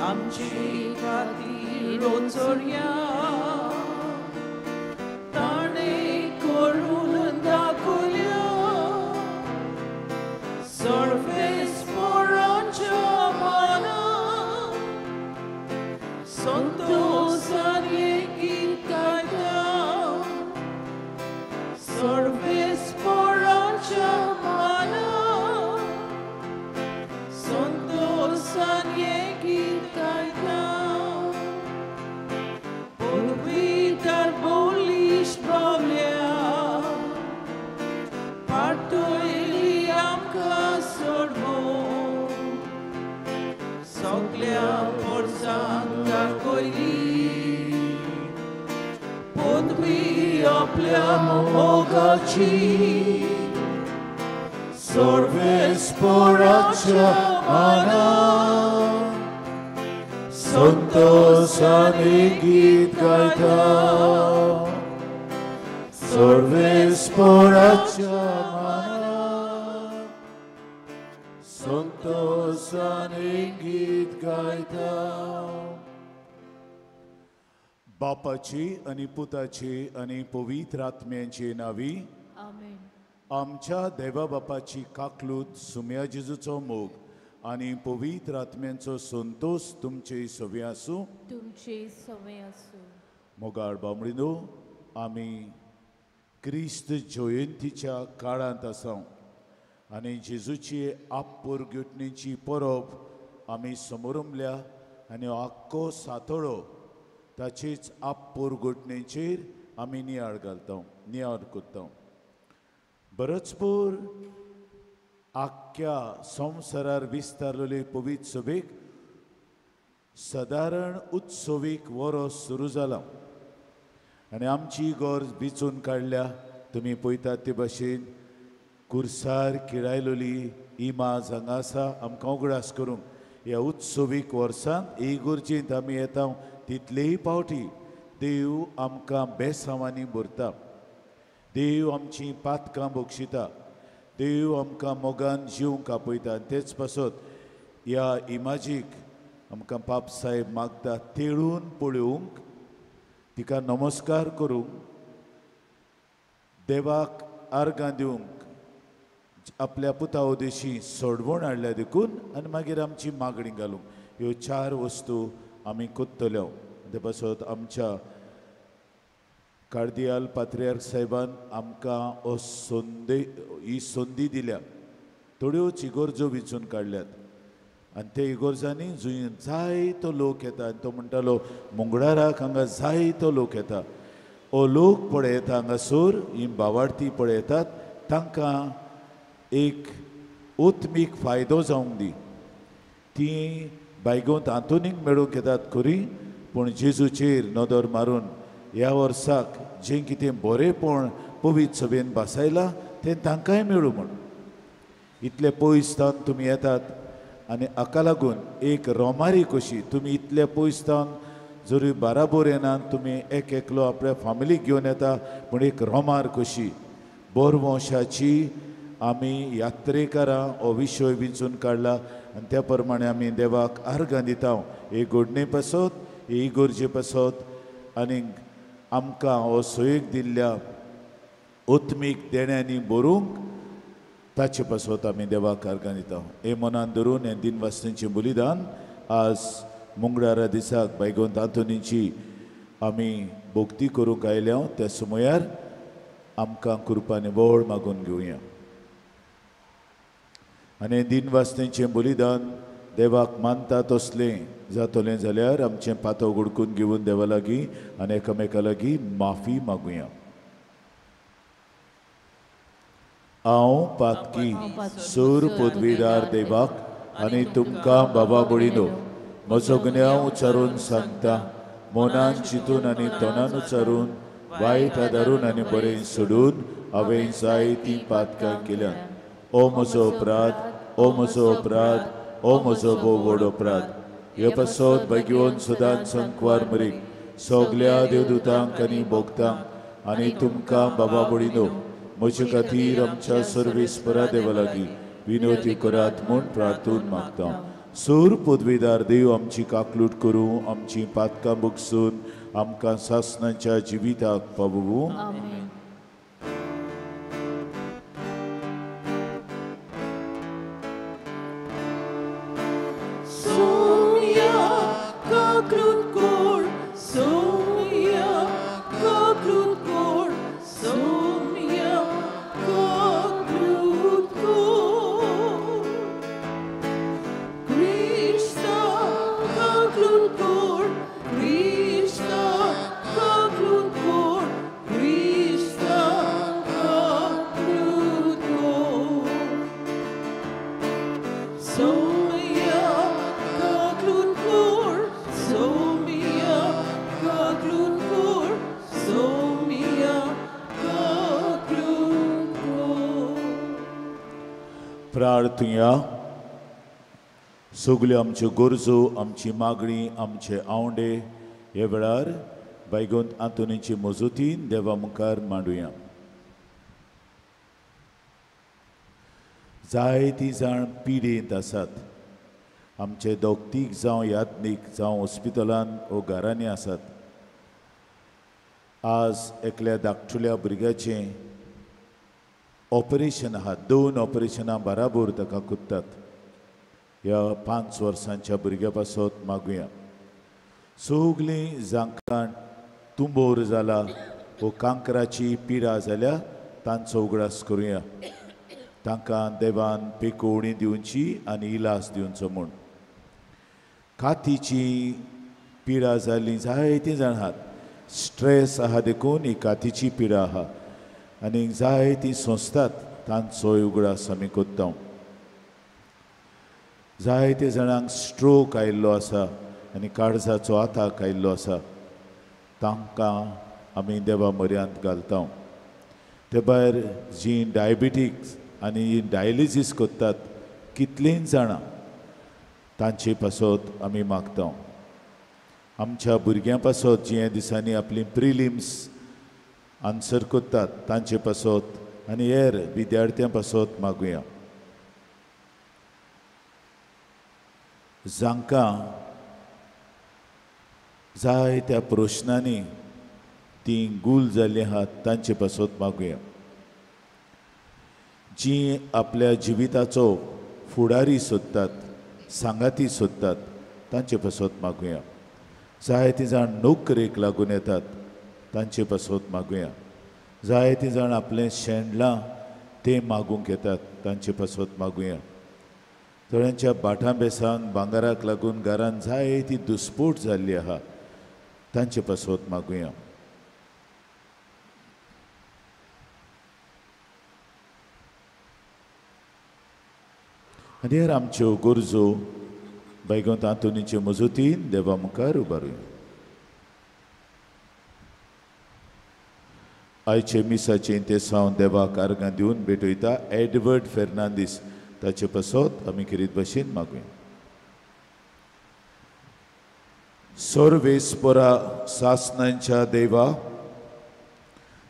आमची खातीर रोचोरया ताणें करून दाखयल्या सर्वेस्पराच्या मानान संतोषान गीत गायता सर्वेस्पराच्या मानान संतोषान गीत गायता पवित्र बोलीश पावल्या पाठयली आमकां सोडवून सगल्या वर्सांक दाखयली पदवी आपल्या मोगाची सर्वेस्पराच्या मानान संतोषाने गीत गायता सर्वेस्पराच्या मानान संतोषाने गीत गायता. बापाची आनी पुताची आनी पवित्र आत्म्याची नावी आमेन. आमच्या देवा बापाची काकलूत सुम्या जेजूचो मोग आनी पवित्र आत्म्यांचो संतोष तुमचे सवे आसूं. तुमचे सवे आसूं. मोगाळ बामणीनो, आमी क्रिस्त जयंतीच्या काळांत आसा आनी जेजूची आपरघटणेची परब आमी समोरुमल्या आनी आख्खो सातळो ताचेच आपरघटणेचेर आमी नियाळ घालता नियाळ कोत्ता. बरोचपूर आख्ख्या संवसारार विस्तारलेले पवित्र सभेक सादारण उत्सवीक वरो सुरू जाला आनी आमची गरज बिचून काडल्या. तुमी पळयतात ते भाशेन कुर्सार किळायलोली इमाज हांगा आसा. आमकां उगडास करूंक ह्या उत्सवीक वर्सांत इगोर्जेंत आमी येता तितलेय पावटी देव आमकां बेसांवांनी भरता. देव आमची पातकां बक्षिता. देव आमकां मोगान जिवंक आपयता. आनी तेच पासत ह्या इमाजीक आमकां पाप साहेब मागता तेळून पळोवंक, तिका नमस्कार करूंक, देवाक आर्गां दिवंक, आपल्या पुता उदेशी सोडवण हाडल्या देखून आनी मागीर आमची मागणी घालूंक. ह्यो चार वस्तू आमी कोत्तल्यो. ते पासत आमच्या कार्दियाल पात्रियार्क साहेबान आमकां ही संदी दिल्या. थोड्योच इगोर्जो विचून काडल्यात आनी ते इगोर्जांनी जायतो लोक येता आनी तो म्हणटालो मुंगडाराक हांगा जायतो लोक येता. हो लोक पळयता हांगासर ही भावार्थी पळयतात तांकां एक उत्मीक फायदो जावंक दी. ती बायगोंत हातूनीक मेळूंक येतात खरी, पूण जेजूचेर नदर मारून ह्या वर्साक जें कितें बरेंपण पवित्र सभेन भासायलां तें तांकांय मेळूं म्हण. इतले पयसतान तुमी येतात आनी हाका लागून एक रोमारी कशी तुमी इतले पयसतान जरी बाराबोर येनात तुमी एक एकलो आपल्या फॅमिलीक घेवन येता, पूण एक रोमार कशी बोरवंशाची आमी यात्रेकारां हो विशय विचून काडला आनी त्या प्रमाणे आमी देवाक आर्गां दिता. हे घडणे पासत हे इगोर्जे पासत आनी आमकां हो सोयेक दिल्ल्या उत्मीक देण्यांनी भरूंक ताचे पासत आमी देवाक आर्गां दिता. हे मनान धरून हें दिनवासनेचें बलिदान आज मुंगडारा दिसाक बायगोंत आंतोनीची आमी भोक्ती करूंक आयल्या. त्या समयार आमकां कृपाने बोळ मागून घेवया आनी दिनवासनेचें बलिदान देवाक मानता तसलें जातलें जाल्यार आमचें पातो उडकून घेवन देवा लागीं आनी एकामेका लागीं माफी मागुया. हांव पातकी सूर पदवीदार देवाक आनी तुमकां बाबा बळिनो म्हजो गुन्यांव उच्चारून सांगता. मनान चिंतून आनी तोंडान उच्चारून वायट आदारून आनी बरें सोडून हांवें जायतीं पातकां केल्यात. ओ म्हजो अपराध, ओ म्हजो अपराध, ओ म्हजो भोव व्हड अपराध. हे पासत बेगीन सदांच संकवार मरीक सगल्या देवदूतांक आनी भोगतांक आनी तुमकां बाबा बळिनो म्हजे खातीर आमच्या सर्वेस्परा देवा लागीं विनवती करात म्हूण प्रार्थून मागता. सूर पदवीदार देव आमची काकलूट करूं, आमची पातकां बुगसून आमकां सासणाच्या जिविताक पावूं. आमेन. प्रार्थुया. सगल्यो आमच्यो गरजो, आमची मागणी, आमचे आवडे हे वेळार बैगोंत आंतोनीची मजतीन देवा मुखार मांडुया. जायतीं जाण पिडेंत आसात. आमचे दोगतीक जावं यात्नीक जावं हॉस्पिटलान वो घरांनी आसात. आज एकल्या धाकटुल्या भुरग्याचें ऑपरेशन आहा. 2 ऑपरेशनां बराबर ताका कुत्तात. ह्या 5 वर्सांच्या भुरग्या पासत मागुया. सगलीं जांकां तुंबोर जाला वो कांकराची पिडा जाल्यार तांचो उगडास करुया. तांकां देवान पेकोवणी दिवची आनी इलाज दिवचो म्हूण. कातीची पिडा जाल्लीं जायतीं जाण आहात. स्ट्रेस आहा देखून ही कातीची पिडा आहा आनी जायतीं सोंसतात. तांचोय उगडास आमी कोत्ता. जायते जाणांक स्ट्रोक आयिल्लो आसा आनी काळजाचो आताक आयिल्लो आसा. तांकां आमी देवा मर्यांत घालता. ते भायर जीं डायबिटीक्स आनी डायलिसीस कोत्तात कितलींच जाणां तांचे पासत आमी मागता. आमच्या भुरग्यां पासत जी ह्या दिसांनी आपली प्रिलिम्स आन्सर कोत्तात तांचे पासत आनी हेर विद्यार्थ्यां पासत मागुया. जांकां जायत्या प्रश्नांनी तीं गूल जाल्लीं आहात तांचे पासत मागुया. जीं आपल्या जिविताचो फुडारी सोदतात, सांगाती सोदतात तांचे पासत मागुया. जायतीं जाण नोकरेक लागून येतात तांचे पासत मागुया. जायतीं जाण आपलें शेणलां तें मागूंक येतात तांचे पासत मागुया. थोड्यांच्या बाठां बेसान भांगाराक लागून घरान जायती दुस्पोट जाल्ली आहा तांचे पासत मागुया. आनी हेर आमच्यो गरजो बैगोंत आंतोनीचे मजतीन देवा मुखार उबारुया. आयचे मिसाचे इंतेसांव देवाक आर्गां दिवन भेटयता एडवर्ड फेर्नांदीस ताचे पासत आमी किरीत भाशेन मागुया. सर्वेस्परा सासणांच्या देवा,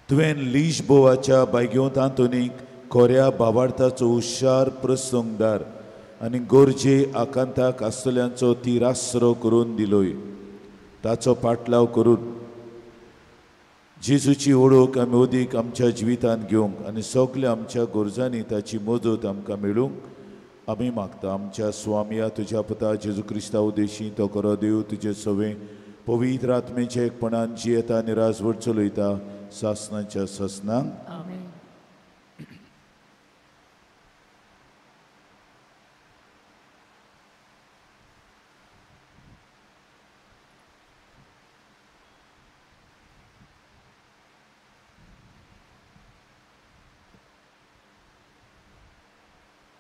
तुवें लिशबोवाच्या बैगोंत आंतोनीक खोऱ्या भावार्थाचो हुशार प्रसंगदार आनी गोरजे आकांताक आसतल्यांचो तिरास्रो करून दिलोय. ताचो पाटलाव करून जेजूची ओळख आमी ओदीक आमच्या जिवितांत घेवंक आनी सगल्या आमच्या गरजांनी ताची मजत आमकां मेळूंक आमी मागता. आमच्या स्वामिया तुज्या पुता जेजू क्रिस्ता उद्देशी तो खरो देव तुजे सवे पवित्र आत्मेच्या एकपणान जियेता आनी राजवट चलयता सासणाच्या सासणांक. आमेन.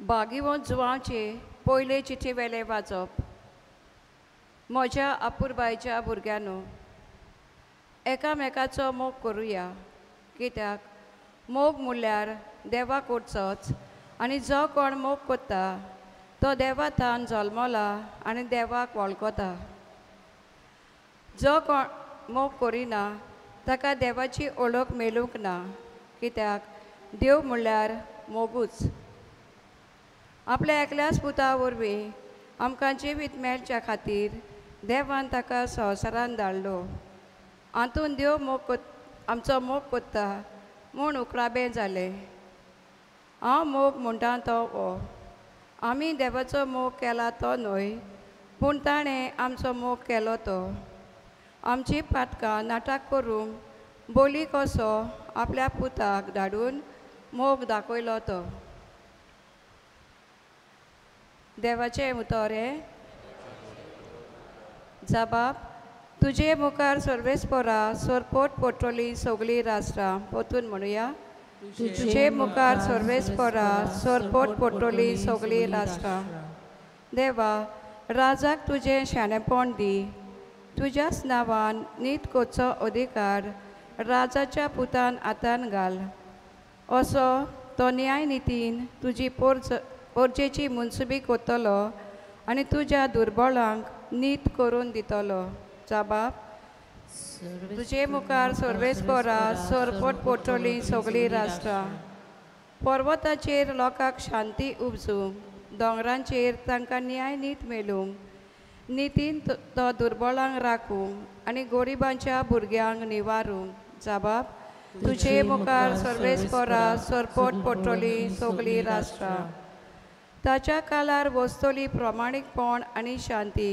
बागीवंत जुवांचे पयले चिचे वेले वाजप. म्हज्या आपुरबायच्या भुरग्यांनो, एकामेकाचो मोग करुया. कित्याक मोग म्हणल्यार देवा करचोच आनी जो कोण मोग कोत्ता तो देवातान जल्मला आनी देवाक वळखता. जो कोण मोग करिना ताका देवाची ओळख मेळूंक ना. कित्याक देव म्हणल्यार मोगूच. आपल्या एकल्याच पुता वरवीं आमकां जिवीत मेळच्या खातीर देवान ताका संवसारान धाडलो. हातून देव आमचो मोग कोत्ता म्हूण उकळाबें जालें. हांव मोग म्हणटा तो हो. आमी देवाचो मोग केला तो न्हय, पूण ताणें आमचो मोग केलो तो. आमची पातकां नाटक करूंक बोली कसो आपल्या पुताक धाडून मोग दाखयलो तो. देवाचें उतोरें. जबाब. तुजे मुखार सर्वेस्परा सोरपोट पोटोली सगळीं राष्ट्रां. पोतून म्हणुया. तुजे मुखार सर्वेस्परा सोरपोट पोटोली सगळीं राष्ट्रां. देवा, राजाक तुजें शाणेपण दी. तुज्याच नांवान नीत कोचो अधिकार राजाच्या पुतान हातान घाल. असो तो न्याय नितीन तुजी पोरजेची मुनसुबी कोत्तलो आनी तुज्या दुर्बळांक नीत करून दितलो. जबाब. तुजे मुखार सर्वेस्परा सोरपोट पोटोली सगळीं राष्ट्रां. पर्वताचेर लोकांक शांती उपजूंक, दोंगरांचेर तांकां न्याय नीत मेळूंक, नितीन तो दुर्बळांक राखूंक आनी गोरिबांच्या भुरग्यांक निवारूंक. जबाब. तुजे मुखार सर्वेस्परा सोरपोट पोटोली सगळीं राष्ट्रां. ताच्या काळार वस्तोली प्रमाणीकपण आनी शांती.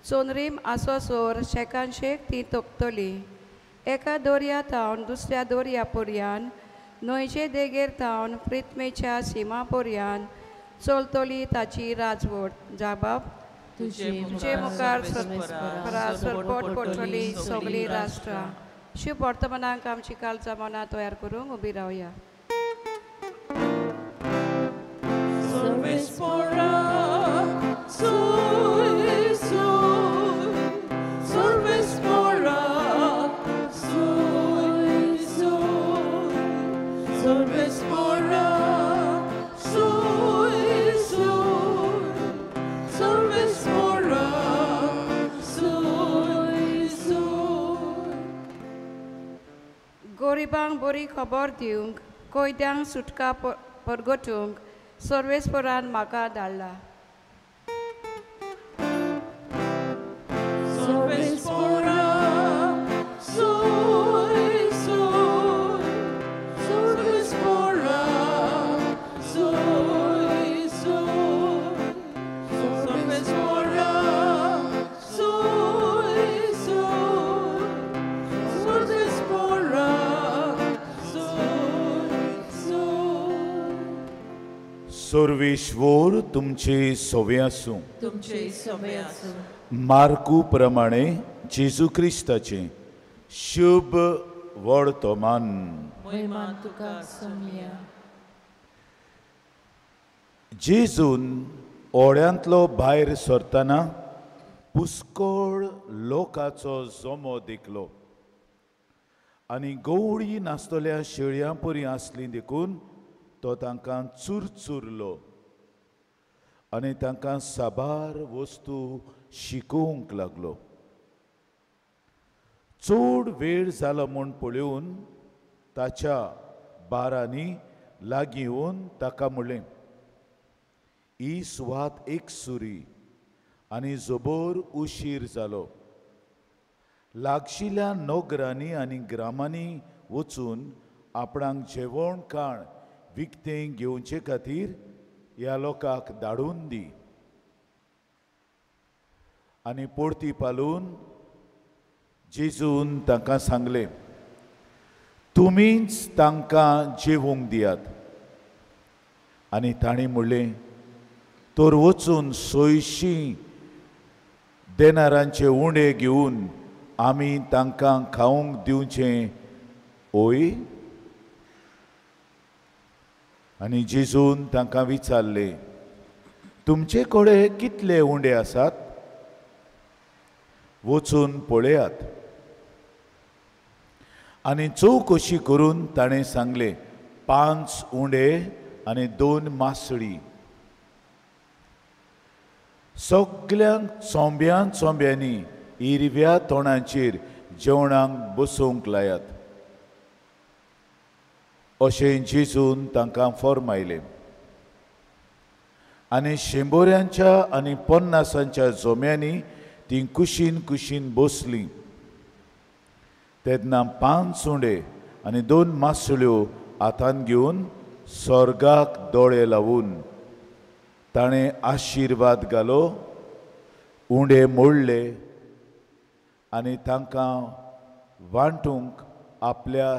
चोनरीम आसो सोर शेकान शेक ती तोखतली. एका दोरया थावन दुसऱ्या दोरया पर्यान, न्हंयचे देगेर थावन प्रिथमेच्या सिमा पर्यान चलतली ताची राजवट. जबाब. तुजे मुखार सोरपोट पोटोली सगळीं राष्ट्रां. शुभ वर्तमानांक आमची कालचा मना तयार करूंक उबी रावया. गोरिबांक बरी खबर दिवंक, कोयत्यांक सुटका परगटूंक सर्वेस्परान म्हाका धाडला. सर्वेश्वर तुमचे सोवे आसूं. तुमचे सोबे आसूं. मार्कू प्रमाणे जेजू क्रिस्ताचे शुभ वर्तमान. महिमान तुका सोमिया. जेजून ओड्यांतलो भायर सरतना पुष्कळ लोकांचो जमो देखलो आनी गवळी नासतल्या शेळयां परी आसली देखून तो तांकां चुरचुरलो आनी तांकां साबार वस्तू शिकोवंक लागलो. चड वेळ जालो म्हूण पळोवन ताच्या बारांनी लागीं येवन ताका म्हणलें, ही सुवात एकसुरी आनी जबर उशीर जालो. लागशिल्ल्या नोगरांनी आनी ग्रामांनी वचून आपणाक जेवण खाण विकतें घेवचे खातीर ह्या लोकांक धाडून दी. आनी परती पालून जेजून तांकां सांगलें, तुमीच तांकां जेवूंक दियात. आनी ताणीं म्हणलें, तर वचून 600 देनारांचे उंडे घेवन आमी तांकां खावंक दिवचें ओय. आनी जेजून तांकां विचारलें, तुमचे कडेन कितले उंडे आसात? वचून पळयात. आनी चवकशी करून ताणें सांगलें, 5 उंडे आनी 2 मासळी. सगळ्यांक चोंब्यांनी हिरव्या तोंडांचेर जेवणाक बसोवंक लायात. अशें जेजून तांकां फर्मायलें. आनी 100 आनी 50 जोम्यांनी ती कुशीन कुशीन बसलीं. तेन्ना 5 सुणे आनी 2 मासळ्यो हातान घेवन स्वर्गाक दोळे लावून ताणें आशिर्वाद घालो, उंडे मोडले आनी तांकां वांटूंक आपल्या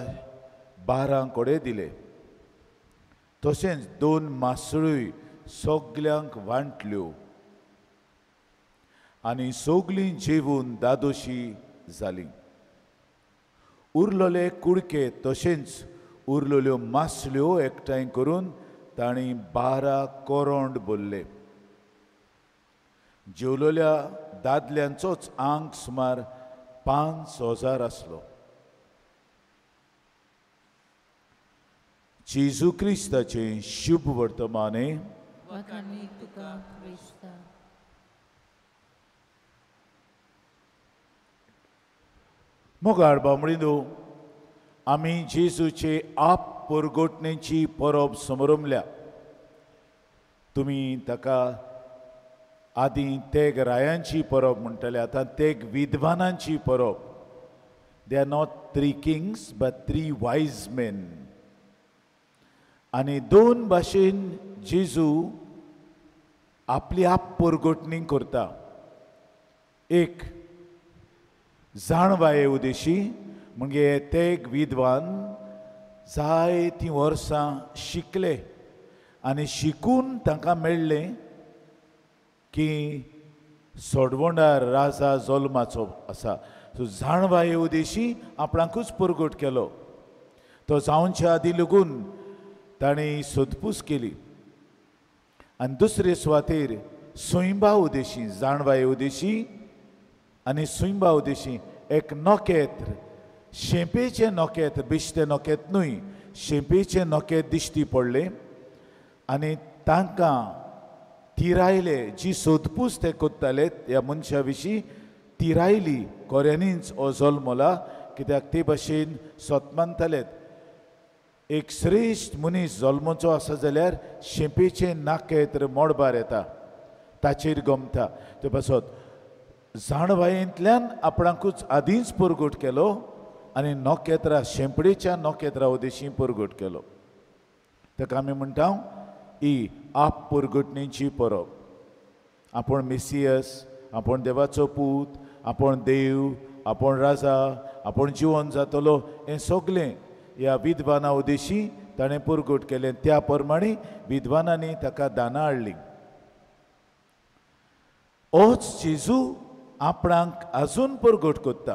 बारांकडे दिले. तशेंच 2 मासळ्योय सगल्यांक वांटल्यो आनी सगलीं जेवून दादोशी जालीं. उरलोले कुडके तशेंच उरलेल्यो मासल्यो एकठांय करून तांणी 12 कोरोंड भरले. जेवलेल्या दादल्यांचोच आंक सुमार 5,000 आसलो. जेजू क्रिस्ताचें शुभ वर्तमाने. वखाणी तुका क्रिस्ता. मोगाळ बामणीनो, आमी जेजूचे आप परगोटणेची परब समरमल्या. तुमी ताका आदीं तेग रायांची परब म्हणटाले, आतां तेग विद्वानांची परब. They are not 3 kings but 3 wise men. आनी 2 भाशेन जेजू आपली आप परगोटणी करता. एक जाणवाये उदेशी, म्हणजे तेग विद्वान जायतीं वर्सां शिकले आनी शिकून तांकां मेळ्ळें की सोडवोंडार राजा जल्माचो आसा. सो जाणवाये उदेशी आपणाकूच परगट केलो. तो जावच्या आदीं लागून ताणें सोदपूस केली. आनी दुसरे सुवातेर स्वयंभा उदेशी, जाणवाये उदेशी आनी स्वयंभा उदेशी एक नोकेत्र, शेंपेचें नोकेत्र, बिश्तें नोकेत्र न्हय, शेंपेचें नोकेत्र दिश्टी पडलें आनी तांकां तिरायले. जी सोदपूस ते कोत्ताले ह्या मनशा विशीं तिरायली. कोऱ्यांनीच हो जल्मला, कित्याक ते भाशेन सोतमानताले एक श्रेश्ठ मनीस जल्मचो आसा जाल्यार शेंपेचें नाकेत्र मोडबार येता, ताचेर गमता. ते पासत जाणवायेंतल्यान आपणाकूच आदींच परगट केलो आनी नोकेत्रां शेंपडेच्या नोकेत्रा उदेशी परगट केलो. ताका आमी म्हणटा ही आप परगटणेची परब. आपूण मेसियस, आपूण देवाचो पूत, आपूण देव, आपूण राजा, आपूण जिवन जातलो, हें सगलें ह्या विद्वाना उदेशी ताणें परगट केलें. त्या प्रमाणे विद्वानांनी ताका दानां हाडलीं. होच जेजू आपणाक आजून परगट कोत्ता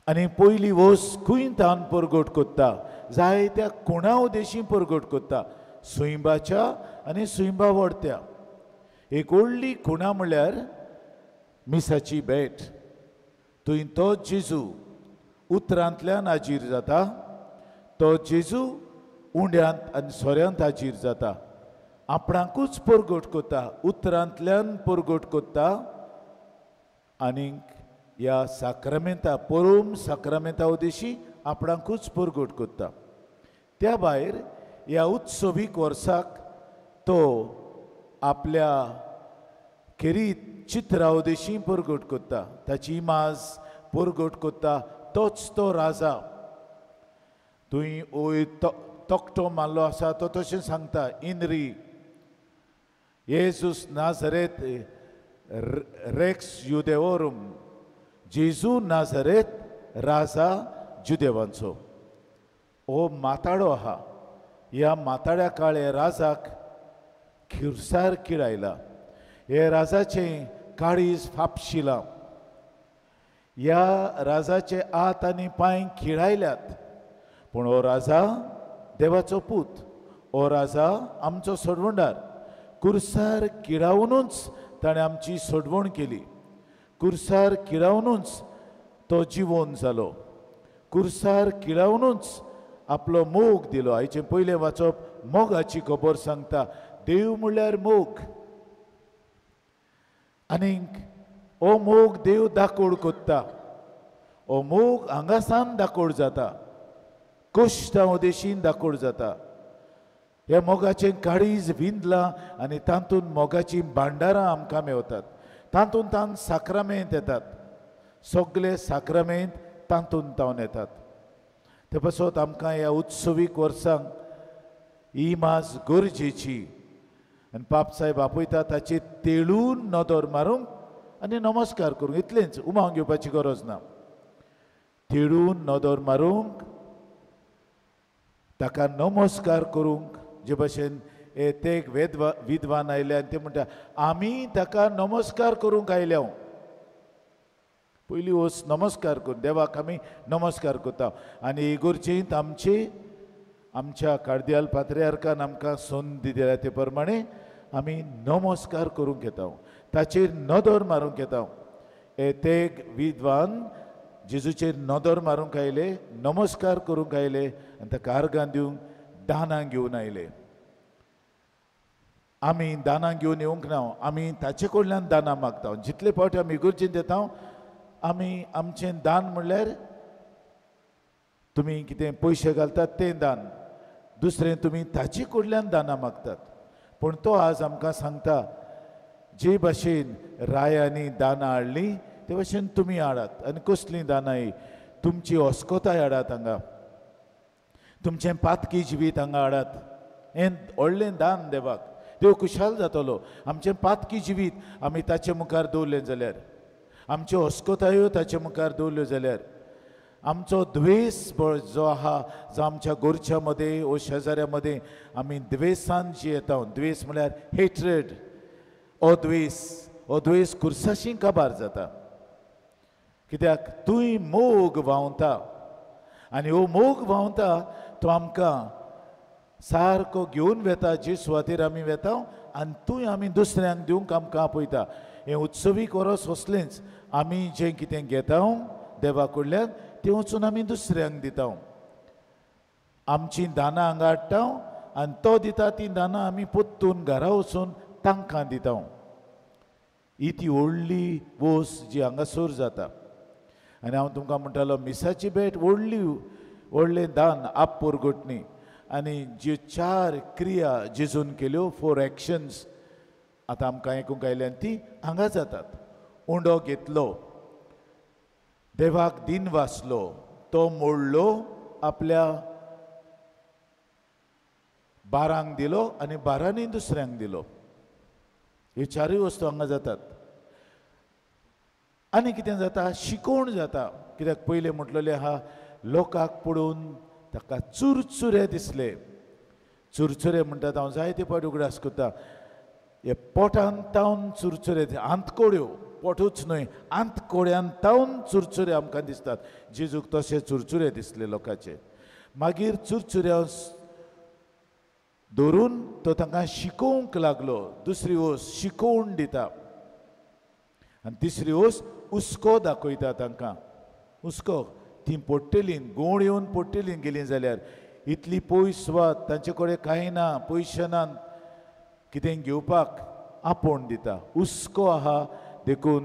आनी पयली वस खंय तान परगट कोत्ता, जायत्या खुणा उदेशी परगट कोत्ता. स्वयंभाच्या आनी स्वयंभा व्हडत्या. एक व्हडली खुणा म्हळ्यार मिसाची भेट. थंय तो जेजू उतरांतल्यान हाजीर जाता. तो जेजू उंड्यांत आनी सोऱ्यांत हाजीर जाता. आपणाकूच परगट कोत्ता, उतरांतल्यान परगट कोत्ता आनीक ह्या साक्रामेंता, परम साक्रामेंता उदेशी आपणाकूच परगट कोत्ता. त्या भायर ह्या उत्सवीक वर्साक तो आपल्या खेरीत चित्रा उदेशी परगट कोत्ता. ताची इमाज परगट कोत्ता. तोच तो राजा. थंय ओय तकटो मारलो आसा तो तशें सांगता, इनरी येजूस नाझरेत रेक्स युदेवोरूम, जेजू नाझरेत राजा जुदेवांचो. हो माताडो आहा. ह्या माताड्या काळे राजाक खिरसार किडायला. हे राजाचें काळीज फापशिलां. ह्या राजाचे हात आनी पांय खिळायल्यात. पूण हो राजा देवाचो पूत, हो राजा आमचो सोडवोंडार. कुर्सार किडावनूच ताणें आमची सोडवण केली. कुर्सार किडावनूच तो जिवोन जालो. कुर्सार किडावनूच आपलो मोग दिलो. हाचें पयलें वाचप मोगाची खबर सांगता. देव म्हणल्यार मोग. आनीक हो मोग देव दाखोड कोत्ता. हो मोग हांगासान दाखोड जाता, कश्टां उदेशीन दाखोड जाता. ह्या मोगाचें काळीज विंदलां आनी तातूंत मोगाचीं भांडारां आमकां मेवतात. तातूंत साक्रामेंत येतात. सगळे साक्रामेंत तातूंत जावन येतात. ते पासत आमकां ह्या उत्सवीक वर्सांक ही मास गरजेची. आनी पाप साहेब आपयता ताचेर तेळून नदर मारूंक आनी नमस्कार करूंक, इतलेंच, उमावून घेवपाची गरज ना. तेळून नदर मारूंक, ताका नमस्कार करूंक, जे भशेन ते विद्वान आयले आनी ते म्हणटा आमी ताका नमस्कार करूंक आयल्या. पयलीं वच नमस्कार करून देवाक आमी नमस्कार करता. आनी इगोर्जेंत आमच्या कार्दियाल पात्रियार्कान आमकां संद दिल्या ते प्रमाणे आमी नमस्कार करूंक येता, ताचेर नदर मारूंक येता. ते विद्वान जेजूचेर नदर मारूंक आयले, नमस्कार करूंक आयले आनी ताका आर्गां दिवंक दानां घेवन आयले. आमी दानां घेवन येवंक ना, आमी ताचे कडल्यान दानां मागता. जितले फावटी आमी इगोर्जेंत येता आमी आमचें दान म्हणल्यार तुमी कितें पयशे घालतात तें दान, दुसरें तुमी ताचे कडल्यान दानां मागतात. पूण तो आज आमकां सांगता जे भाशेन रायांनी दानां हाडलीं ते भाशेन तुमी हाडात. आनी कसलीं दानां ही? तुमची अस्कोताय हाडात हांगा, तुमचें पातकी जिवीत हांगा हाडात. हें व्हडलें दान देवाक. देव खुशाल जातलो. आमचें पातकी जिवीत आमी ताचे मुखार दवरलें जाल्यार, आमच्यो अस्कोतायो ताचे मुखार दवरल्यो जाल्यार, आमचो द्वेस जो आहा जो आमच्या गोरच्या मदें वो शेजाऱ्या मदें आमी द्वेसान जियेता. द्वेस म्हळ्यार हेट्रेड, अद्वेस कुर्साशीं काबार जाता. कित्याक तूंय मोग व्हांवता आनी हो मोग व्हांवता तो आमकां सारको घेवन वेता. जे सुवातेर आमी वेता आनी तूंय आमी दुसऱ्यांक दिवंक आमकां आपयता. हें उत्सवीक वरस असलेंच. आमी जें कितें घेता देवा कडल्यान तें वचून आमी दुसऱ्यांक दिता. आमचीं दानां हांगा हाडटा आनी तो दिता तीं दानां आमी पोत्तून घरा वचून तांकां दिता. ही ती व्हडली वोस जी हांगासर जाता. आनी हांव तुमकां म्हणटालो मिसाची भेट व्हडलें दान आप परगटणी. आनी ज्यो 4 क्रिया जेजून केल्यो, 4 एक्शन्स आतां आमकां आयकूंक आयल्यान ती हांगा जातात. उंडो घेतलो, देवाक दिन वाचलो, तो मोडलो, आपल्या बारांक दिलो आनी बारांनी दुसऱ्यांक दिलो. ह्यो 4य वस्तू हांगा जातात. आनी कितें जाता? शिकोवण जाता. कित्याक पयलें म्हटलेलें आहा लोकाक पडून ताका चुरचुरे दिसले. चुरचुरे म्हणटात, हांव जायते फावटी उगडास करता, हे पोटान तावन चुरचुरे, आंतकोड्यो, पोटूच न्हय आंतकोड्यान तावन चुरचुरे आमकां दिसतात. जेजूक तशे चुरचुरे दिसले लोकांचे. मागीर चुरचुऱ्या धरून तो तांकां शिकोवंक लागलो. दुसरी वोस शिकोवण दिता आनी तिसरी वोस हुस्को दाखयता तांकां. हुस्को ती पडटलीं, गोड येवन पडटलीं गेलीं जाल्यार. इतली पयस सुवात, तांचे कडेन कांय ना, पयशे नात कितें घेवपाक, आपोवन दिता. हुस्को आहा देखून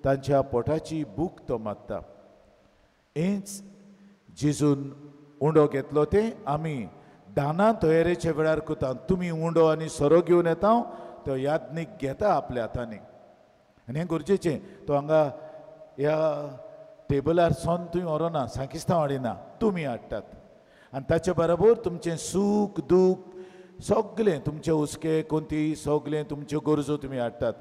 तांच्या पोटाची भूक तो मारता. हेंच जेजून उंडो घेतलो तें आमी दानां तयारेच्या वेळार करता. तुमी उंडो आनी सोरो घेवन येता, तो यादनीक घेता आपल्या हातांनी. आनी हें गरजेचें. तो हांगा ह्या टेबलार सोन तुवें व्हरोना, सांकिस्तांव हाडिना, तुमी हाडटात. आनी ताचे बरोबर तुमचें सूख दूख सगळें, तुमचे हुस्के कोंती सगळें तुमच्यो गरजो तुमी हाडटात.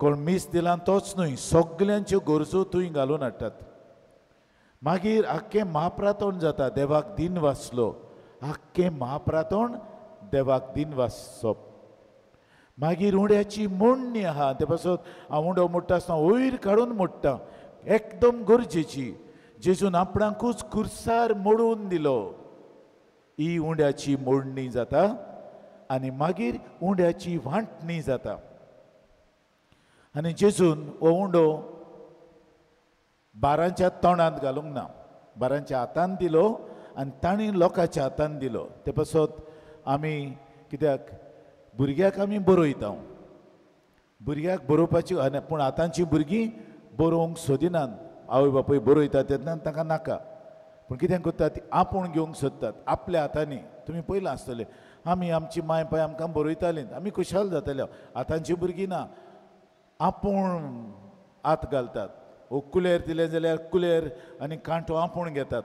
कोण मीस दिला तोच न्हय, सगळ्यांच्यो गरजो तुवें घालून हाडटात. मागीर आख्खें महाप्रातोण जाता. देवाक दिन वाचलो, आख्खें महाप्रातोण देवाक दिन वाचप. मागीर उंड्याची मोडणी आहा. ते पासत हांव उंडो मोडटा आसतना वयर काडून मोडटा, एकदम गरजेची. जेजून आपणाकूच खुर्सार मोडून दिलो. ही उंड्याची मोडणी जाता. आनी मागीर उंड्याची वांटणी जाता. आनी जेजून हो उंडो बारांच्या तोंडांत घालूंक ना, बारांच्या हातांत दिलो आनी तांणी लोकांच्या हातांत दिलो. ते पासत आमी कित्याक भुरग्याक आमी बरयता, भुरग्याक बरोवपाची, पूण आतांची भुरगीं बरोवंक सोदिनात. आवय बापूय बरयता तेन्ना तांकां नाका, पूण कितें करतात ती आपूण घेवंक सोदतात आपल्या हातांनी. तुमी पयलां आसतलें आमी आमची माय पाय आमकां बरयतालीं आमी खुशाल जाताले आतांची भुरगीं ना आपूण आत घालतात वो कुलेर दिलें जाल्यार कुलेर आनी कांटो आपूण घेतात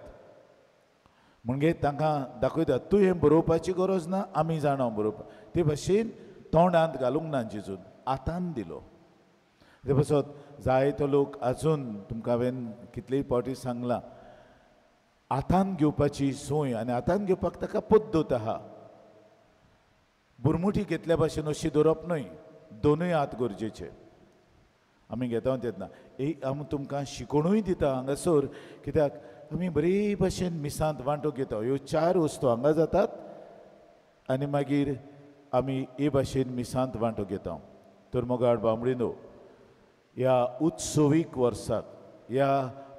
म्हणजे तांकां दाखयतात तूं हें बरोवपाची गरज ना आमी जाणा बरोवपा ते भाशेन तोंडांत घालूंक ना जिजून आतान दिलो ते पासत जायतो लोक आजून तुमकां हांवें कितलेय फावटी सांगलां आतान घेवपाची सोय आनी आतान घेवपाक ताका पद्दत आहा बुरमुठी घेतल्या भाशेन अशी दवरप न्हय दोनूय हात गरजेचे आमी घेता तेन्ना एक आमी तुमकां शिकोवणूय दिता हांगासर कित्याक आमी बरे भाशेन मिसांत वांटो घेता ह्यो 4 वस्तू हांगा जातात आनी मागीर आमी हे भाशेन मिसांत वांटो घेता तर मोगाड बांबडीनो ह्या उत्सवीक वर्साक ह्या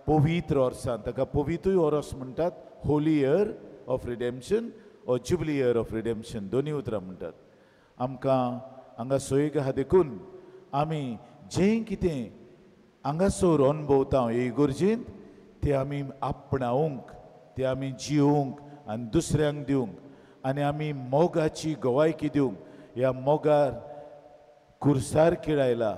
पवित्र वर्सान ताका पवित्रूय वर्स म्हणटात होली इयर ऑफ रिडेम्पशन ओ जुबली इयर ऑफ रिडेम्पशन दोनी उतरां म्हणटात आमकां हांगा सोयीक आहा देखून आमी जें कितें हांगासर अणभवता हे इगोर्जेंत तें आमी आपणावंक तें आमी जिवंक आनी दुसऱ्यांक दिवंक आनी आमी मोगाची गवायकी दिवंक ह्या मोगार कुर्सार खेळायला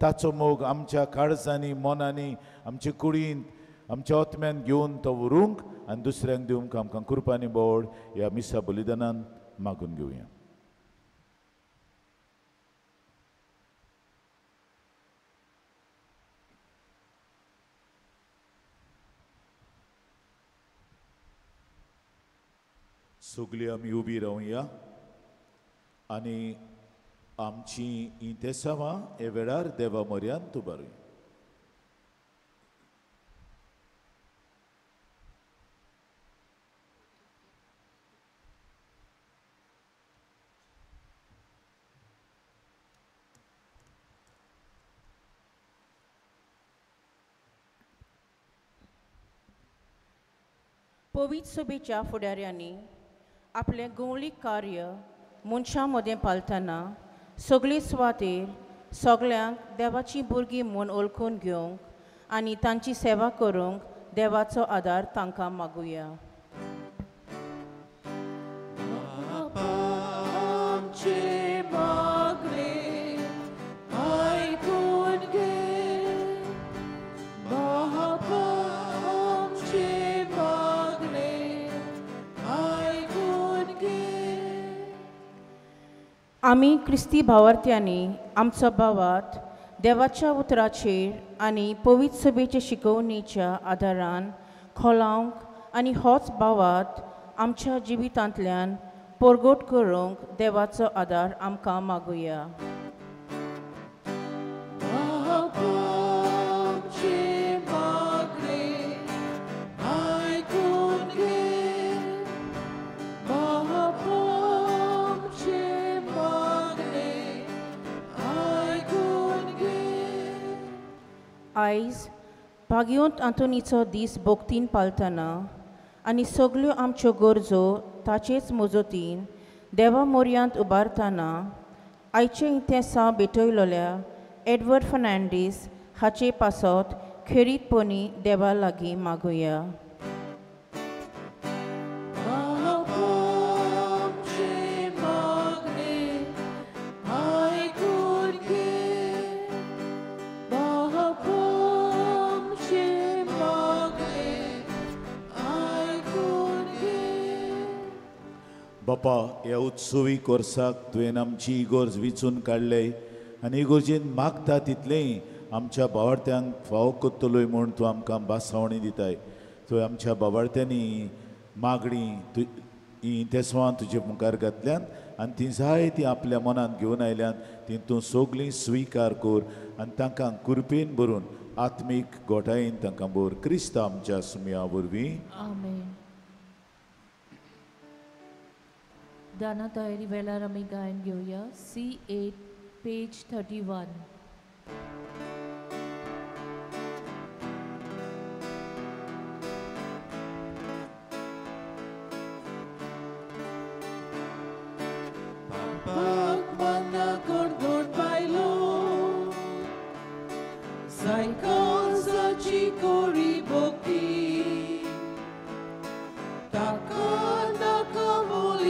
ताचो मोग आमच्या काळजांनी मनांनी आमचे कुडींत आमच्या ओतम्यान घेवन तो व्हरूंक आनी दुसऱ्यांक दिवंक आमकां कृपानी बोड ह्या मिसा बलिदानान मागून घेवया सगळीं आमी उबी रावया आनी आमची इंतेसांवां हे वेळार देवा म्हऱ्यान तुबारुया पवित्र सभेच्या फुडाऱ्यांनी आपले गवळीक कार्य मनशां मदें पालतना सगळे सुवातेर सगळ्यांक देवाची भुरगीं म्हूण ओळखून घेवंक आनी तांची सेवा करूंक देवाचो आदार तांकां मागुया आमी क्रिस्ती भावार्थ्यांनी आमचो भावात देवाच्या उतराचेर आनी पवित्र सभेच्या शिकवणीच्या आदारान खोलावंक आनी होच भावात आमच्या जिवितांतल्यान परगट करूंक देवाचो आदार आमकां मागुया आयज भाग्योंत आंतोनीचो दीस भोगतीन पालतना आनी सगळ्यो आमच्यो गरजो ताचेच मजतीन देवा मोरयांत उबारतना आयचे इतिहासा भेटयलोल्या एडवर्ड फर्नांडीस हाचे पासत खेरीतपणी देवा लागीं मागुया बापा ह्या उत्सवीक वर्साक तुवें आमची इगोर्ज विचून काडले आनी इगोर्जेन मागता तितलेंय आमच्या भावार्थ्यांक फावो कोत्तलोय म्हूण तूं आमकां बासावणी दिताय तुवें आमच्या भावार्थ्यांनी मागणी ही तेसवां तुजे मुखार घातल्यान आनी ती जाय ती आपल्या मनांत घेवन आयल्यान ती तूं सगळीं स्विकार कर आनी तांकां कृपेन भरून आत्मीक गोठायेन तांकां भर क्रिस्त आमच्या सुमया वरवीं आमेन दाना तयारी वेळार आमी गायन घेवया C8 page 31 Taka naka muli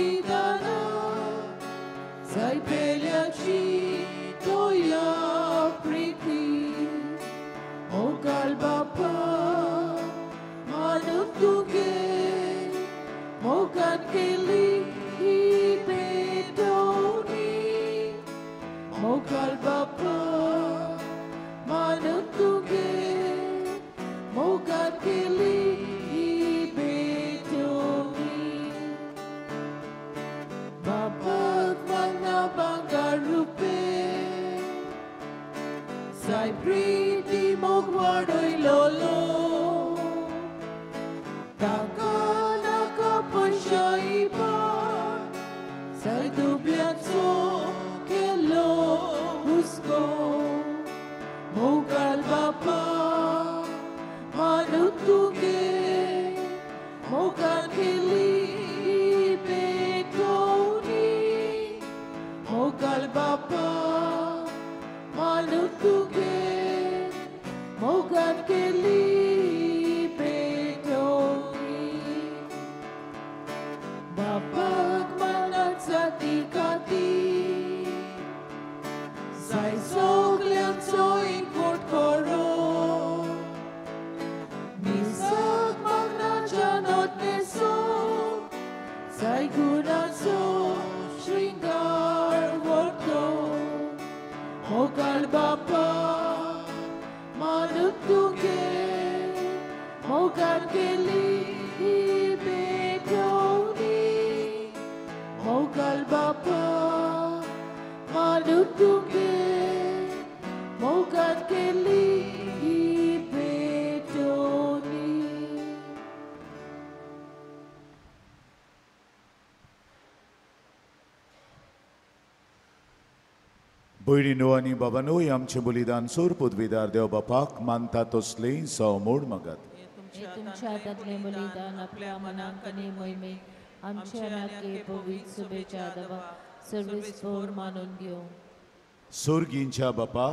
Thy pretty mogwadoy lolo Taka naka pasya iba Sa dublianso kelo husko Mogal bapa manutuge Mogan kili betoni Mogal bapa manutuge Mogan keli betoni Bapag manat sa tikati Say soglian so inkort koro Misag magnajanot neso Say gunan so shringar worto Mogal bapa manutuge Mogan keli betoni Mogal bapa manutuge Mogan keli betoni भयणीनो आनी बाबांनो आमचे बलिदान सोर पदवीदार देव बापाक मानता तसले सौमोड मागात हे तुमच्या हातातले बलिदान आपल्या मनांकने मोहिमे आमच्या नाके पवित्र शुभेच्छा दवा सर्वेस्पोर मानून घेऊ सोर्गींच्या बापा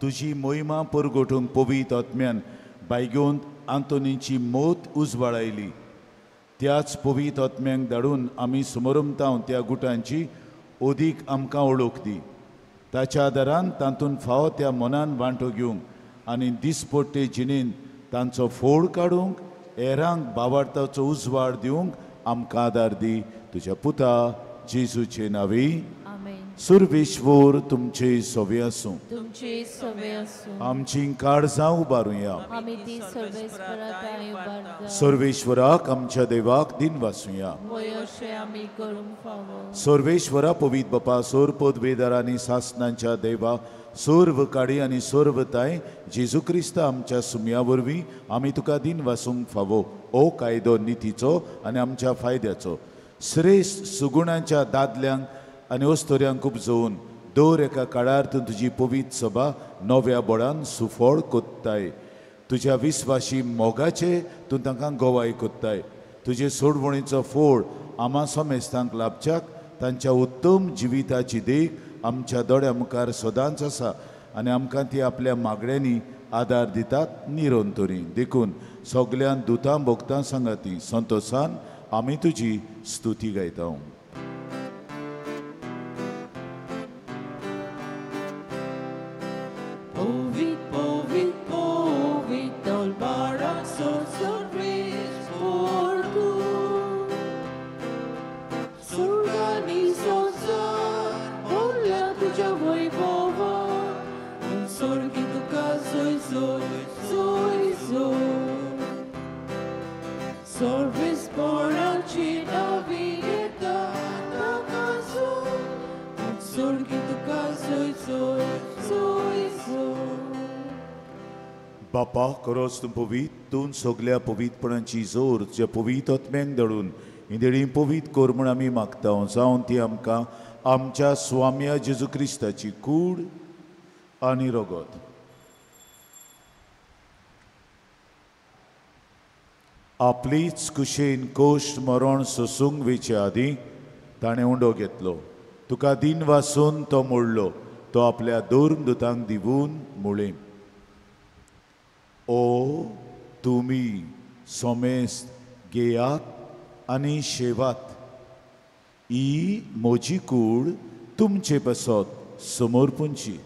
तुझी मोहिमा परगोटूंक पवित आत्म्यान बायगेवन आंतोनीची मोत उजवाडायली त्याच पवित आत्म्यांक धाडून आमी समरमताव त्या गुटांची ओदीक आमकां ओळख दी ताच्या आदारान तातूंत फावो त्या मनान वांटो घेवंक आनी दिसपट्टे जिणेंत तांचो फोड काडूंक हेरांक भावार्थाचो उजवाड दिवंक आमकां आदार दी तुज्या पुता जेजूचे नांवी आमेन सुरवेश्वर तुमचे सवे आसूं तुमचे सवे असो आमची काळजां उबारुया आम्ही ती सर्वेस्पराताय उबारता सर्वेश्वराक आमच्या देवाक दिन वासुया वयोशे आम्ही करूंक फावो सर्वेश्वरा पवित बापा सोर पदवेदार आनी सासणांच्या देवा सर्व काडी आनी सर्वताय जेजू क्रिस्त आमच्या सुमया वरवीं आमी तुका दिन वासूंक फावो ओ कायदो नितीचो आनी आमच्या फायद्याचो श्रेश्ठ सुगुणांच्या दादल्यांक आनी ओस्तोऱ्यांक उपजोवन दर एका काळार तूं तुजी पवित सभा नव्या बोडान सुफोळ कोत्ताय तुज्या विस्वाशी मोगाचे तूं तांकां गोवाय कोत्ताय तुजे सोडवणीचो फोड आमा समेस्तांक लाभच्याक तांच्या उत्तम जिविताची देख आमच्या दोळ्या मुखार सदांच आसा आनी आमकां ती आपल्या मागण्यांनी आदार दितात निरंतरी देखून सगळ्या दुतां भोगतां सांगाती संतोषान आमी तुजी स्तुती गायता Povit, povit, povit, dolbarak sorsorvis porgu. Surgani sonsar, olla tuja voivova, un sorgi tuka zoi zoi, zoi zoi. Sorvis poracina vieta, takazo, un sorgi tuka zoi zoi, zoi zoi. बापा खरोच तूं पवीत तूं सगल्या पवितपणाची जोर जे पवित आत्म्यांक दडून इंदेळी पवित कोर म्हूण आमी मागता जावन ती आमकां आमच्या स्वाम्या जेजू क्रिस्ताची कूड आनी रगत आपलीच कुशेन कोश्ट मरण सोसूंक वेचे आदीं ताणें उंडो घेतलो तुका दिन वासून तो मोडलो तो आपल्या दोन दुतांक दिवून मुळें ओ तुमी सोमेस्त घेयात आनी शेवात ही म्हजी कूड तुमचे बसत समोरपूंची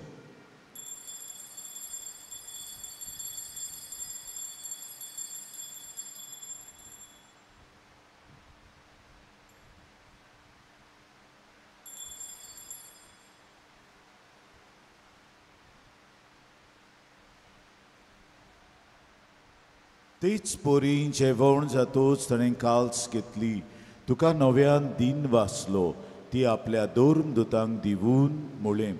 तीच पोरी जेवण जातूच ताणें काल्स घेतली तुका नव्यान दिन वाचलो ती आपल्या दोन दुतांक दिवून मुळें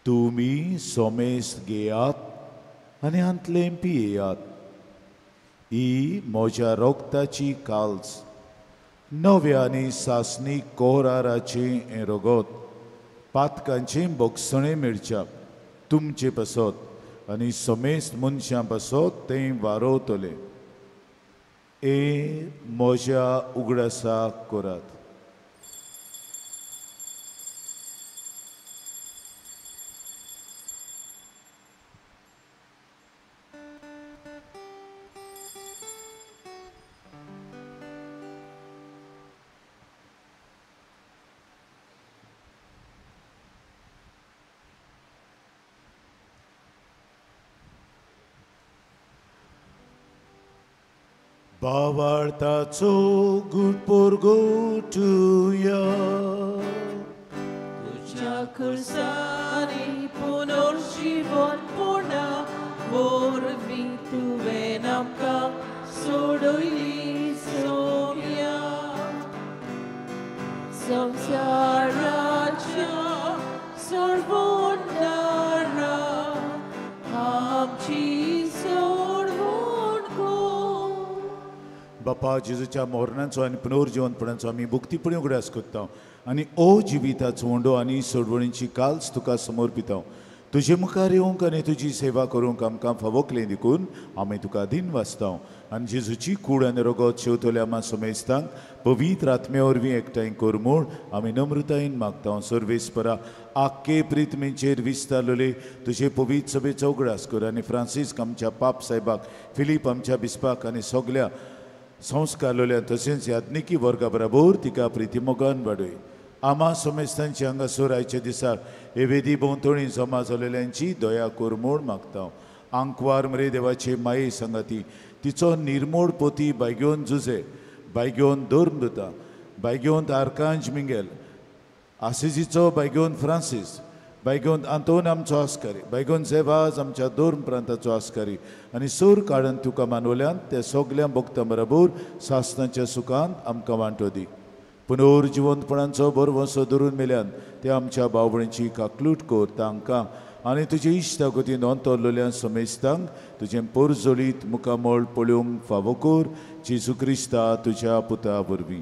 तुमी सोमेस्त घेयात आनी हांतलें पियेयात. ही म्हज्या रोगताची काल्स, नव्या आनी सासणी कोराराचें हें रगत, पातकांचें बोगसणें मिरच्याक तुमचे पासत आनी सोमेस्त मनशां पासत तें वारोवतलें. हे म्हज्या उगडासाक करात. भावार्थाचो गुटपोरगो तुया, तुझ्या खुर्सानी पुनर्जीवन पूर्ण वरवीं तुवें आमकां सोडयली सोम्या. संवसाराच्या सर्वोन्नरा आमची बापा जेजूच्या मोरणाचो आनी पुनर्जीवनपणाचो आमी भुक्तीपणी उगडास कोत्ता आनी ओ जिविताचो वंडो आनी सोडवणीची काल्स तुका समर्पिता. तुजे मुखार येवंक आनी तुजी सेवा करूंक आमकां फावोकलें देखून आमी तुका दिन वाचता. आनी जेजूची कूड आनी रगत शेवतले आमा सोमेस्तांक पवित्र आत्मे वरवीं एकठांय कर म्हूण आमी नम्रतायेन मागता. सर्वेस्परा आख्खे प्रितमेचेर विस्तारलेले तुजे पवित्र सभेचो उगडास कर आनी फ्रांसीस आमच्या पाप साहेबाक, फिलीप आमच्या बिस्पाक आनी सगल्या संस्कारलोल्या तशेंच याज्ञिकी वर्गा बरोबर तिका प्रितीमोगान वाडय. आमा सोमेस्तांची हांगासर आयच्या दिसा हे वेदी भोंवतणी जमा जालेल्यांची दया कर म्हूण मागता. आंकवार मरे देवाचे माये सांगाती तिचो निर्मोळ पोती बायगेवन जुजे, बायगेवन दोर्मृता, बायगेवन आर्कांज मिंगेल, आसिजीचो बायगेवन फ्रांसीस, बायगेवन आंतोन आमचो आस्कारी, बायगेवन झेवाज आमच्या दोर्म प्रांताचो आस्कारी आनी सूर काडून तुका मानवल्यांत त्या सगल्या भक्तां बरोबर सासणाच्या सुखांत आमकां वांटो दी. पुनर्जिवंतपणाचो बरवसो धरून मेल्यान त्या आमच्या भाव भयणीची काकलूट कर तांकां आनी तुजे इश्टा कोती नोंदतलोल्या समेस्तांक तुजें पोरजोलीत मुखामोळ पळोवंक फावो कर. जेजू क्रिस्ता तुज्या पुता वरवीं,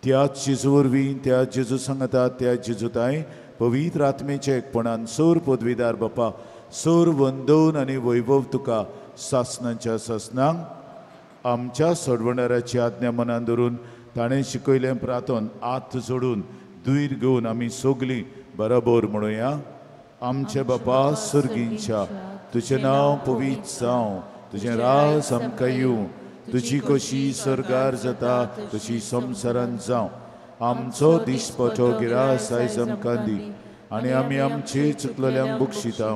त्याच जेजू वरवीं, त्या जेजू सांगता, त्या जेजूताय पवित्र आत्मेच्या एकपणान सोर पदवीदार बापा, सोर वंदन आनी वैभव तुका सासणाच्या सासणांक आमच्या सोडवणाऱ्याची आज्ञा मनान धरून ताणें शिकयलें प्रार्थन आत जोडून दुयर घेवन आमी सगलीं बरोबर म्हणुया. आमचे बापा सर्गींच्या, तुजें नांव पवित्र जावं, तुजें राज आमकां येवं, तुजी कशी सरगार जाता तशी संवसारांत जावं. आमचो दिसपटो गिरास आयज आमकां दी आनी आमी आमचे चुकलेल्यांक बक्षिता.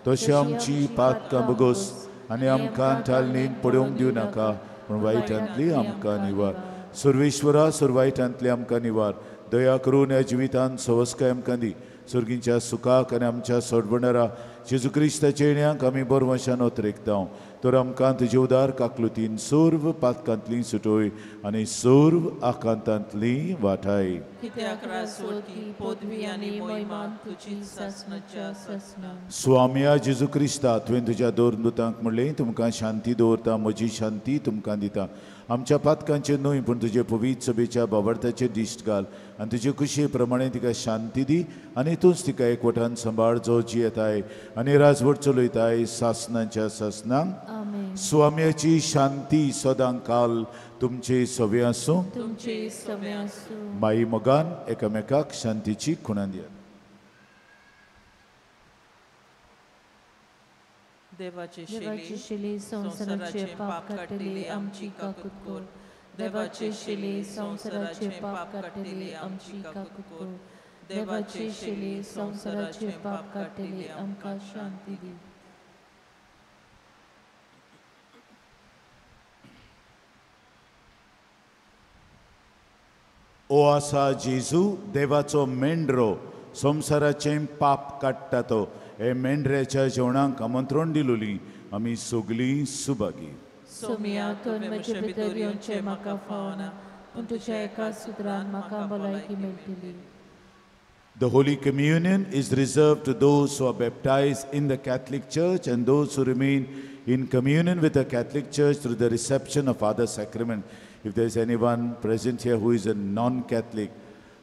तशें आमची पातकां बगोस आनी आमकां थालणेन पडोवंक दिवं नाका, पूण वायटांतली आमकां निवार. सर्वेश्वरा सर्वायटांतली आमकां निवार. दया करून ह्या जिवितांत सवस्काय आमकां दी. सर्गींच्या सुखाक आनी आमच्या सोडवणारा जेजू क्रिस्ताच्या येण्याक आमी बरवशान ओतरेकता. तर आमकां तुजे उदार काकलुतीन सर्व पातकांतली सुटोय आनी सर्व आकांतांतली वाटाय. कित्याक रासवती पदवी आनी महिमान तुजी सासणाच्या सासणां. स्वाम्या जेजू क्रिस्ता, तुवें तुज्या दोरदूतांक म्हणलें तुमकां शांती दवरता, म्हजी शांती तुमकां दिता. आमच्या पातकांचेर न्हय पूण तुजे पवित्र सभेच्या बाबर्थाचेर दिश्ट घाल आनी तुजे कुशे प्रमाणे तिका शांती दी आनी तूंच तिका एकवटान सांबाळ जो जियेताय आनी राजवट चलयताय सासणाच्या सासणांक. स्वाम्याची शांती सदां काल तुमचे सवे आसूं. तुमचे सवे आसूं. माई मोगान एकामेकाक शांतीची खुणां दियात. देवाचे शिले संसाराचे पाप काडलेली आमची काकूत कर. देवाचे शिले संसाराचे पाप काडलेली आमची काकूत कर. देवाचे शिले संसाराचे पाप काडलेली आमकां शांती दी. ओ आसा जेजू देवाचो मेंढरो, संसाराचें पाप काडटा तो. हे मेंढऱ्याच्या जेवणाक आमंत्रण दिलोली आमी सगलीं सुभागी. सोम्या तुवें म्हजे भितर येवचें म्हाका फावना, पूण तुज्या एका सुत्रान म्हाका भलायकी मेळटली. The Holy Communion is reserved to those who are baptized in the Catholic Church and those who remain in communion with the Catholic Church through the reception of other sacrament. If there is anyone present here who is a non-Catholic,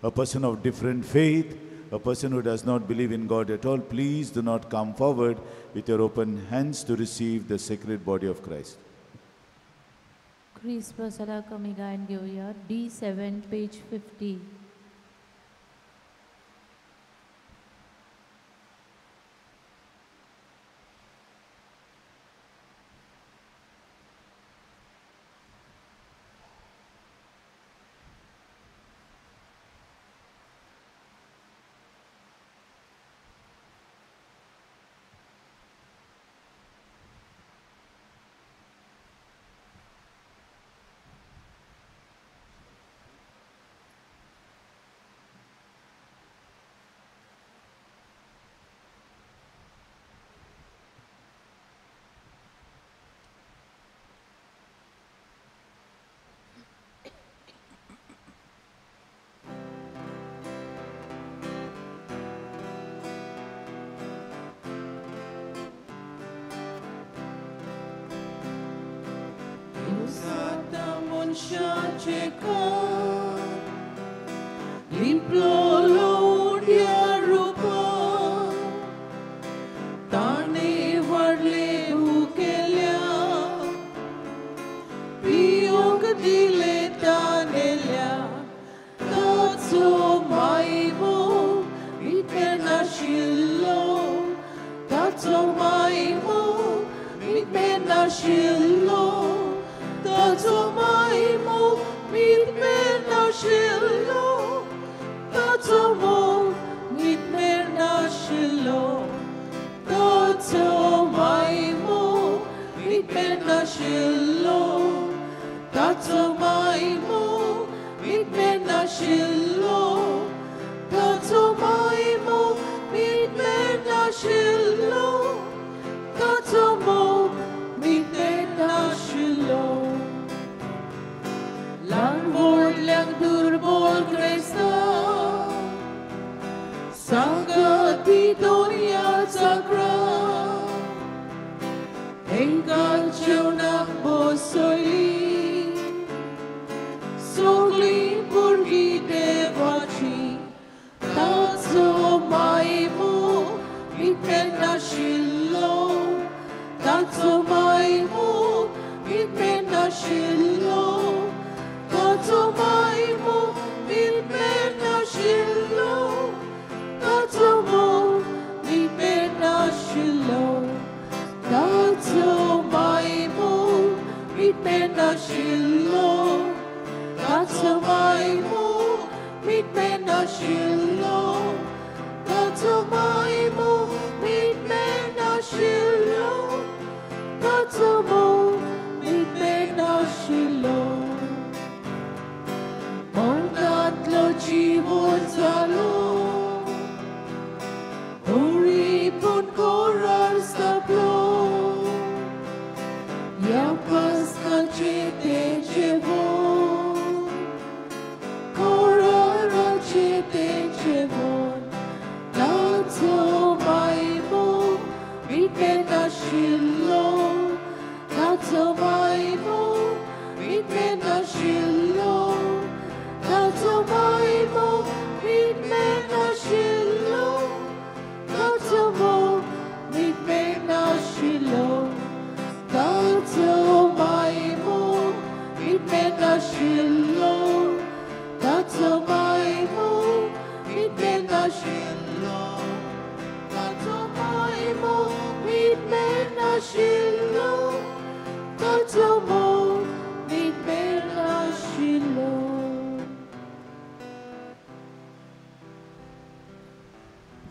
a person of different faith, a person who does not believe in God at all, please do not come forward with your open hands to receive the sacred body of Christ. ख्रिस्मसाला कमी गायन घेऊया. D7 page 50.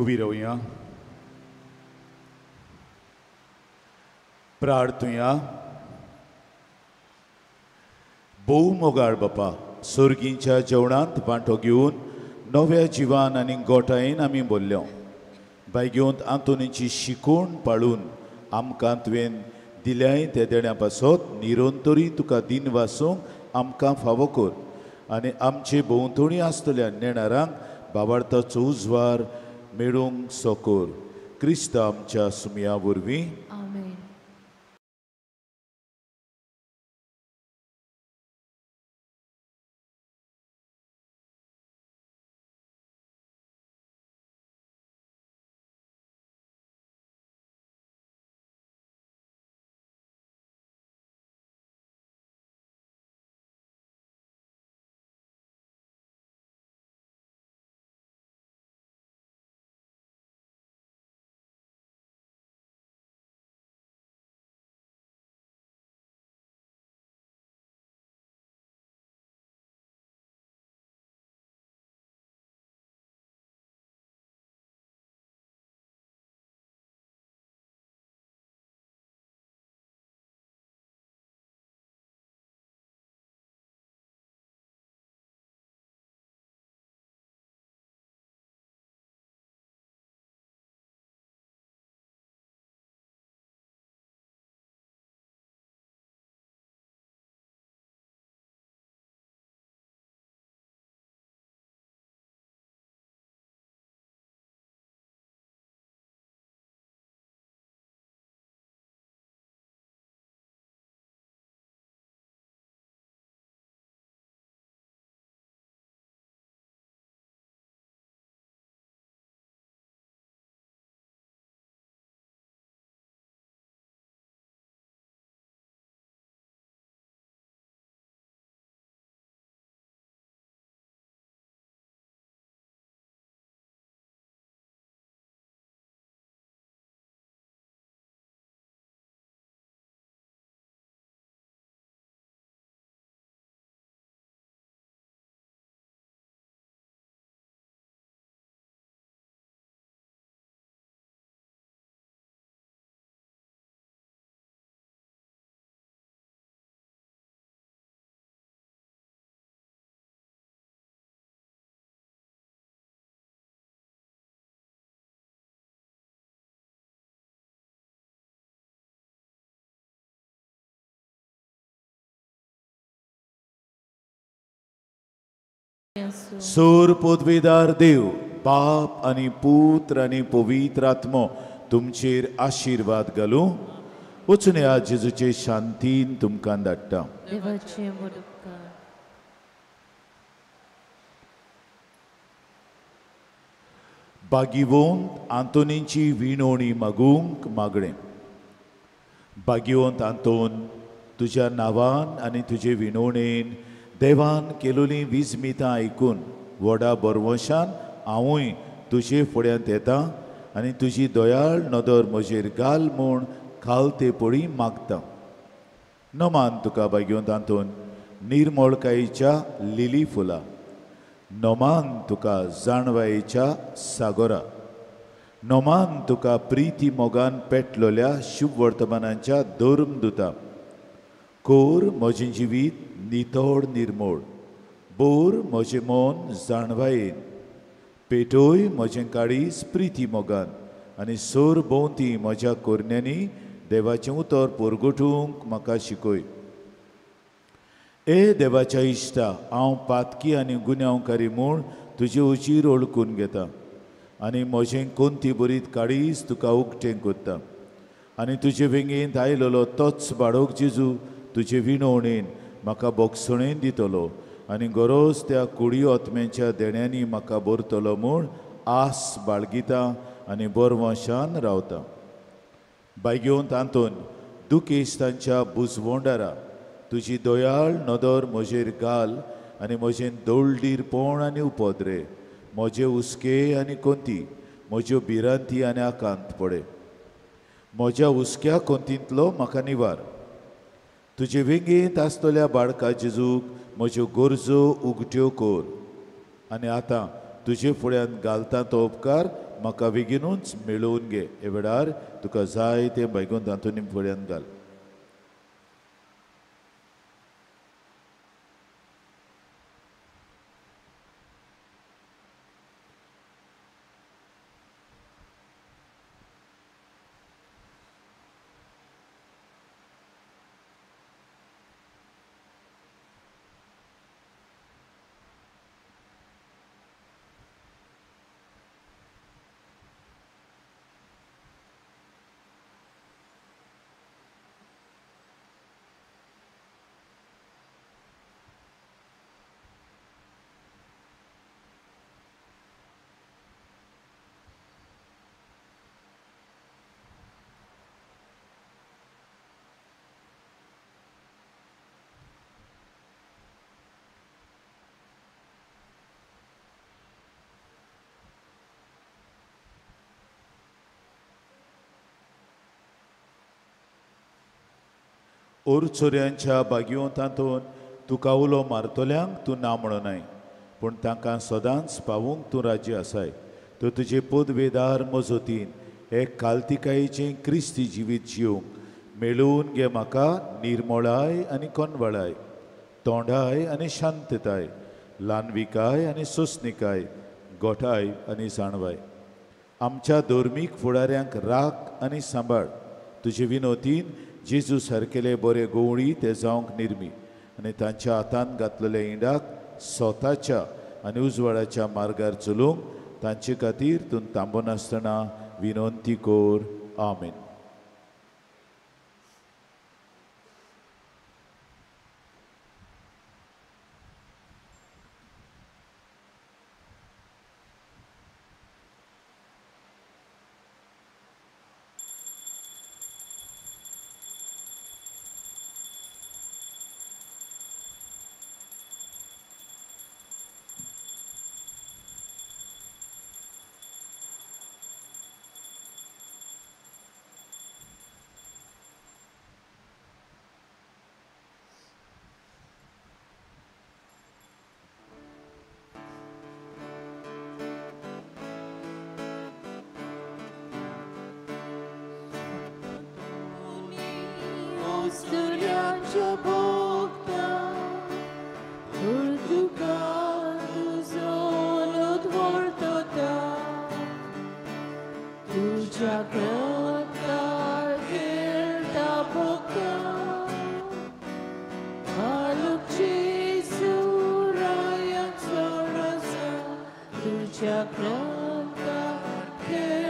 उभी राहूया. प्रार्थूया. भोव मोगाळ बापा, सर्गीच्या जेवणांत वांटो घेवन नव्या जिवान आनी गोठायेन आमी बोल्ल्यो. बायग्योंत आंतोनीची शिकवण पाळून आमकां तुवें दिल्याय त्या देण्या पासत निरंतरी तुका दिन वासूंक आमकां फावो कर आनी आमचे भोंवतणी आसतल्या नेणारांक बाबार्थाचो उजवार मेळूंक सोकोर. क्रिस्त आमच्या सुमया वरवीं आमेन. सोर पदवीदार देव बाप आनी पुत्र आनी पवित्र आत्मो तुमचेर आशीर्वाद घालूं. वचून ह्या जेजूचे शांतीन तुमकां धाडटा. देवाचे उपकार. भाग्यवंत आंतोनीची विणवणी मागूंक मागणें. भाग्यवंत आंतोन, तुज्या नांवान आनी तुजे विणवणेन देवान केलोलीं विजमितां आयकून व्हडा बरवशान हांवूय तुजे फुड्यांत येतां आनी तुजी दयाळ नदर म्हजेर घाल म्हूण खालते पडी मागता. नमान तुका भाग्यवंत आंतोन निर्मळकायेच्या लिली फुलां. नमान तुका जाणवायेच्या सागोरा. नमान तुका प्रिती मोगान पेटलोल्या शुभ वर्तमानांच्या धर्म दुता. कोर म्हजें जिवीत नितोड निर्मळ. बोर म्हजें मन जाणवायेन. पेटोय म्हजें काळीज प्रिती मोगान आनी सोर भोंवती म्हज्या कोरण्यांनी देवाचें उतर परगटूंक म्हाका शिकय. ए देवाच्या इश्टा, हांव पातकी आनी गुन्यांवकारी म्हूण तुजे उजीर ओळखून घेता आनी म्हजें कोंती बरीत काळीज तुका उक्तें कोत्ता. आनी तुजे वेंगेंत आयलोलो तोच बाळोक जेजू तुजे विणवणेन म्हाका बोगसणेन दितलो आनी गरज त्या कुडी ओतम्यांच्या देण्यांनी म्हाका भरतलो म्हूण आस बाळगिता आनी बरवशान रावता. भाग्यवंत आंतोन दुखेस्तांच्या बुजवोंडारा तुजी दयाळ नदर म्हजेर घाल आनी म्हजें दोळडीरपण आनी उपद्रे, म्हजे हुस्के आनी कोंती, म्हज्यो भिरांती आनी आकांत पडे. म्हज्या हुस्क्या कोंतींतलो म्हाका निवार. तुजे वेंगेंत आसतल्या बाळका जेजूक म्हज्यो गरजो उगट्यो कोर. आनी आतां तुजे फुड्यांत घालता तो उपकार म्हाका बेगीनूच मेळोवन घे. हे वेळार तुका जाय तें भाग्यवंत आंतोनी फुड्यांत घाल. ओर चोऱ्यांच्या बागयो तातून तुका उलो मारतल्यांक तूं ना म्हणनाय, पूण तांकां सदांच पावूंक तूं राजी आसाय. तूं तुजे पदवेदार मजतीन एक काल्तिकायेचें क्रिस्ती जिवीत जिवंक मेळून घे म्हाका निर्मळाय आनी कोनवळाय, तोंडाय आनी शांतताय, ल्हानविकाय आनी सोंसणिकाय, गोठाय आनी जाणवाय. आमच्या धर्मीक फुडाऱ्यांक राख आनी सांबाळ. तुजे विनोतीन जेजू सारकेले बरे गवळी ते जावंक निर्मी आनी तांच्या हातान घातलेल्या इंडाक स्वताच्या आनी उजवाडाच्या मार्गार चलूंक तांचे खातीर तूं थांबनासतना विनंती कोर. आमेन. Studiancia bogta, urtuka tuzono dvortota, tuja krota girta boka, aluk Jesu raya sorasa, tuja krota girta